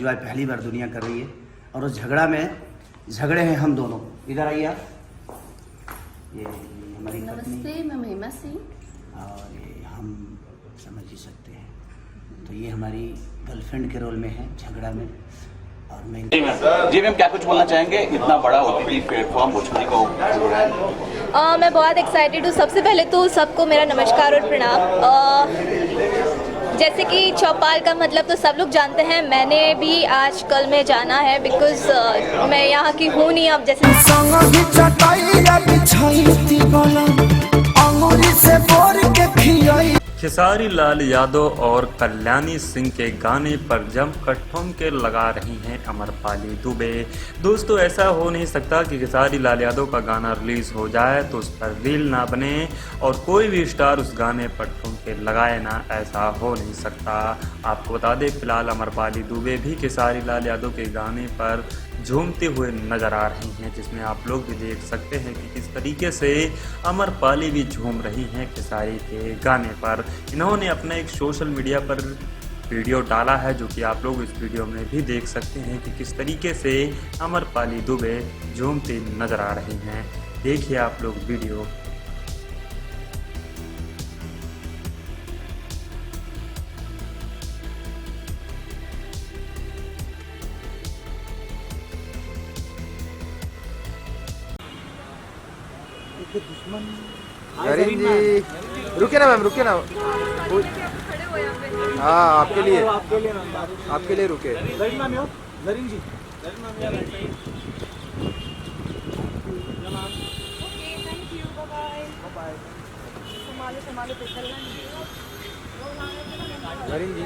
जो पहली बार दुनिया कर रही है और उस झगड़े हैं हम दोनों। इधर आइए आप। ये हमारी नमस्ते, मैं महिमा सिंह और ये हम समझ ही सकते हैं। तो ये हमारी गर्लफ्रेंड के रोल में है झगड़ा में। और मैं जी मैम क्या कुछ बोलना चाहेंगे? इतना बड़ा OTT प्लेटफॉर्म भोजपुरी को जुड़ा है। मैं बहुत एक्साइटेड हूँ। सबसे पहले तो सबको मेरा नमस्कार और प्रणाम। जैसे कि चौपाल का मतलब तो सब लोग जानते हैं, मैंने भी आज कल में जाना है बिकॉज मैं यहाँ की हूँ नहीं। अब जैसे खेसारी लाल यादव और कल्याणी सिंह के गाने पर जमकर ठुमके लगा रही हैं अमरपाली दुबे। दोस्तों ऐसा हो नहीं सकता कि खेसारी लाल यादव का गाना रिलीज हो जाए तो उस पर रील ना बने और कोई भी स्टार उस गाने पर ठुमके लगाए ना, ऐसा हो नहीं सकता। आपको बता दें फिलहाल अमरपाली दुबे भी खेसारी लाल यादव के गाने पर झूमते हुए नजर आ रही हैं, जिसमें आप लोग भी देख सकते हैं कि किस तरीके से अमरपाली भी झूम रही हैं खेसारी के गाने पर। इन्होंने अपने एक सोशल मीडिया पर वीडियो डाला है जो कि आप लोग इस वीडियो में भी देख सकते हैं कि किस तरीके से अमरपाली दुबे झूमती नजर आ रही हैं। देखिए आप लोग वीडियो। जरीन जी रुके ना मैम, रुके ना। हाँ आपके लिए रुके। जरीन जी जरीन जी